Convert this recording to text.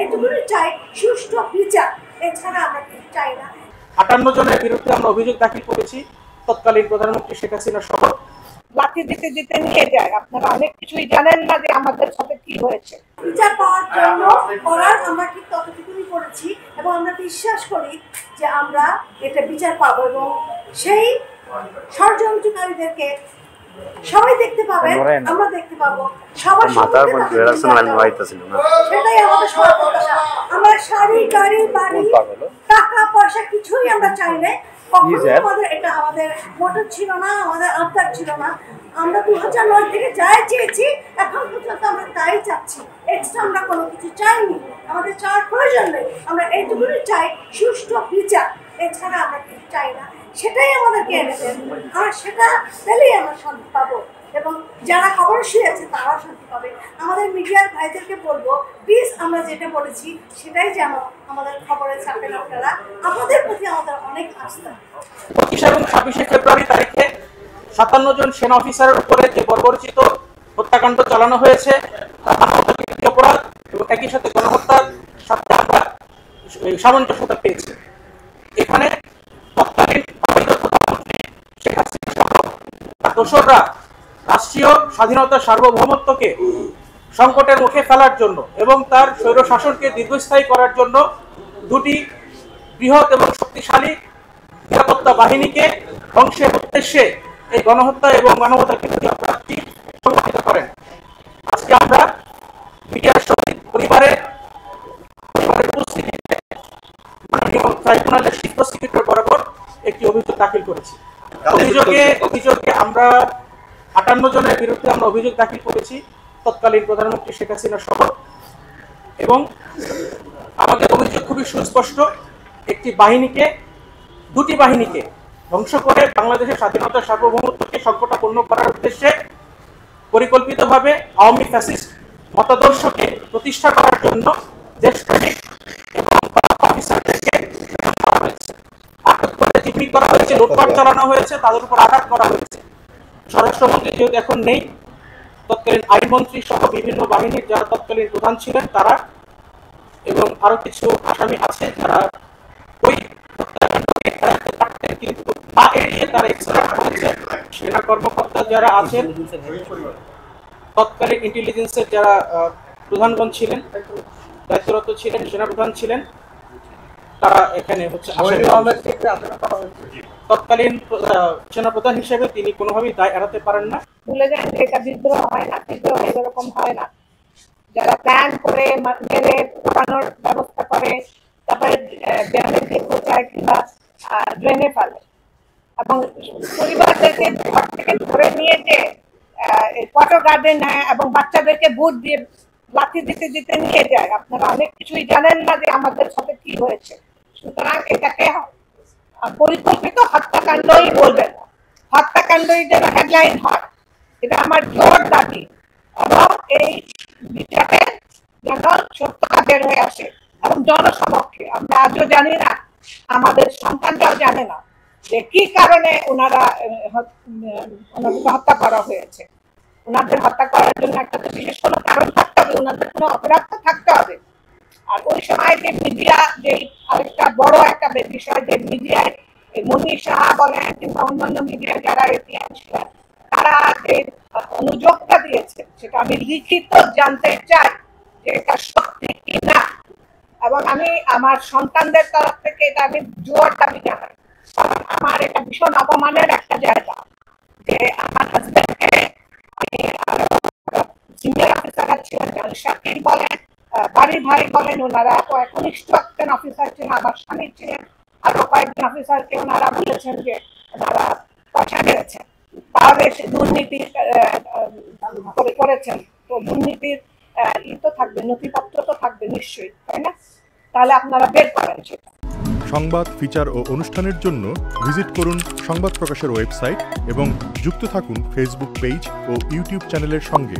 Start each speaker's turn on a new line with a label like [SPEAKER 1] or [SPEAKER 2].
[SPEAKER 1] এইটুকুনি চাই, সুষ্ঠু বিচার, এছাড়া আমরা কিছু চাই না।
[SPEAKER 2] 58 জনের বিরুদ্ধে আমরা অভিযোগ দাখিল করেছি। তৎকালীন প্রধানমন্ত্রী শেখ হাসিনার সহ
[SPEAKER 3] লাঠি দিতে দিতে নিয়ে যায়। আপনারা অনেক কিছুই জানেন না যে আমাদের সাথে কি হয়েছে।
[SPEAKER 1] বিচার পাওয়ার জন্য করার আমরা ঠিক ততটুকুই করেছি এবং আমরা বিশ্বাস করি যে আমরা এটা বিচার পাবো এবং সেই ষড়যন্ত্রকারীদেরকে সবাই দেখতে পাবেন, আমরা দেখতে পাবো, সবার সেটাই আমাদের সবার প্রত্যাশা। আমরা শাড়ি, গাড়ি, বাড়ি, টাকা পয়সা কিছুই আমরা চাই না। আমাদের এটা আমাদের মোটর ছিল না, আমাদের আবদার ছিল না। আমরা 2009 থেকে যাই চেয়েছি, এখন পর্যন্ত আমরা তাই চাচ্ছি, এক্সট্রা আমরা কোনো কিছু চাইনি। আমাদের চাওয়ার প্রয়োজন নেই, আমরা এইটুকুনি চাই, সুষ্ঠু বিচার, এছাড়া আমরা কিছু চাই না। সেটাই আমাদেরকে এনে দেন, আর সেটা পেলেই আমরা শান্তি পাবো এবং যারা খবর শুয়েছে তারাও শান্তি পাবে। আমাদের মিডিয়ার ভাইদেরকে বলবো, প্লিজ আমরা যেটা বলেছি সেটাই যেন আমাদের খবরে ছাপেন আপনারা। আমাদের প্রতি আমাদের অনেক আস্থা।
[SPEAKER 2] 25 এবং 26 ফেব্রুয়ারি তারিখে 57 জন সেনা অফিসারের উপরে যে বর্বরচিত হত্যাকাণ্ড চালানো হয়েছে তা মানবতাবিরোধী অপরাধ এবং একই সাথে গণহত্যার সাথে আমরা সামঞ্জস্যতা পেয়েছি। এখানে তৎকালীন প্রধানমন্ত্রী শেখ হাসিনা সহ দোসররা রাষ্ট্রীয় স্বাধীনতার সার্বভৌমত্বকে সংকটের মুখে ফেলার জন্য এবং তার স্বৈর শাসনকে দীর্ঘস্থায়ী করার জন্য দুটি বৃহৎ এবং শক্তিশালী নিরাপত্তা বাহিনীকে ধ্বংসের উদ্দেশ্যে এই গণহত্যা এবং মানবতার বিরোধী অপরাধটি সংঘটিত করেন। আজকে আমরা মিডিয়ার শহীদ পরিবারের উপস্থিতিতে মাননীয় ট্রাইব্যুনালের চিফ প্রসিকিউটর বরাবর একটি অভিযোগ দাখিল করেছি। অভিযোগে আমরা 58 জনের বিরুদ্ধে আমরা অভিযোগ দাখিল করেছি তৎকালীন প্রধানমন্ত্রী শেখ হাসিনার সহ এবং আমাদের অভিযোগ খুবই সুস্পষ্ট। দুটি বাহিনীকে ধ্বংস করে বাংলাদেশের স্বাধীনতার সার্বভৌমত্বকে সংকটাপন্ন করার উদ্দেশ্যে পরিকল্পিতভাবে আওয়ামী ফ্যাসিস্ট মতাদর্শকে প্রতিষ্ঠা করার জন্য দেশপ্রেমিক এবং অফিসারদেরকে আটক করে জিম্মি করা হয়েছে, লুটপাট চালানো হয়েছে, তাদের উপর আঘাত করা হয়েছে। স্বরাষ্ট্রমন্ত্রী যেহেতু এখন নেই, তৎকালীন আইনমন্ত্রী সহ বিভিন্ন বাহিনীর যারা তৎকালীন প্রধান ছিলেন তারা এবং আরো কিছু আসামি আছে যারা ওই কিন্তু তা এড়িয়ে তারা এক্সট্রা করেছে। সেনা কর্মকর্তা যারা আছেন, তৎকালীন ইন্টেলিজেন্সের যারা প্রধানগণ ছিলেন, দায়িত্বরত ছিলেন, সেনাপ্রধান ছিলেন, তারা এখানে হচ্ছে তৎকালীন সেনাপ্রধান হিসেবে তিনি কোনোভাবেই দায় এড়াতে পারেন না।
[SPEAKER 3] ভুলে যান যে এটা বিদ্রোহ হয় না, বিদ্রোহ এরকম হয় না। যারা প্ল্যান করে মেরে পোড়ানোর ব্যবস্থা করে, তারপরে ড্যামেজে পৌঁছায় কিংবা ড্রেনে ফেলে এবং পরিবারদেরকে ঘর থেকে ধরে নিয়ে যে কোয়ার্টার গার্ডেন নেয় এবং বাচ্চাদেরকে বুট দিয়ে লাঠি দিতে দিতে নিয়ে যায়। আপনারা অনেক কিছুই জানেন না যে আমাদের সাথে কি হয়েছে। সুতরাং এটাকে পরিকল্পিত হত্যাকাণ্ডই বলবেন, হত্যাকাণ্ডই যেন হেডলাইন হয়, এটা আমার জোর দাবি। এবং এই বিচারে যেন সত্যতা বের হয়ে আসে এবং জনসমক্ষে। আমরা আজও জানি না, আমাদের সন্তানরাও জানে না যে কি কারণে ওনাদেরকে হত্যা করা হয়েছে। ওনাদের হত্যা করার জন্য একটা বিশেষ কোনো কারণ থাকতে হবে, ওনাদের কোনো অপরাধ থাকতে হবে। আর ওই সময় যে মিডিয়া, যে আরেকটা বড় একটা বিষয়, যে মিডিয়ায় মনির সাহা বলেন কিংবা অন্যান্য মিডিয়া যারা এটিএম ছিলেন, তারা যে অনুযোগটা দিয়েছে সেটা আমি লিখিত জানতে চাই যে এটা সত্যি কিনা। এবং আমি আমার সন্তানদের তরফ থেকে এটা আমি জোর দাবি জানাই, কারণ আমার এটা ভীষণ অপমানের একটা জায়গা যে আমার হাজবেন্ডকে সিনিয়র অফিসাররা ছিলেন, শাকিল বলেন, বাড়ির ভাই বলেন, ওনারা তো একনিষ্ঠ একজন অফিসার ছিলেন, আমার স্বামী ছিলেন, আরো কয়েকজন অফিসারকে ওনারা বলেছেন যে ওনারা পয়সা মেরেছেন, তাহলে সে দুর্নীতি করেছেন। তো দুর্নীতির তো থাকবে, নথিপত্র তো থাকবে নিশ্চয়ই, তাই না? তাহলে আপনারা বের করেন সেটা।
[SPEAKER 4] সংবাদ, ফিচার ও অনুষ্ঠানের জন্য ভিজিট করুন সংবাদ প্রকাশের ওয়েবসাইট এবং যুক্ত থাকুন ফেসবুক পেজ ও ইউটিউব চ্যানেলের সঙ্গে।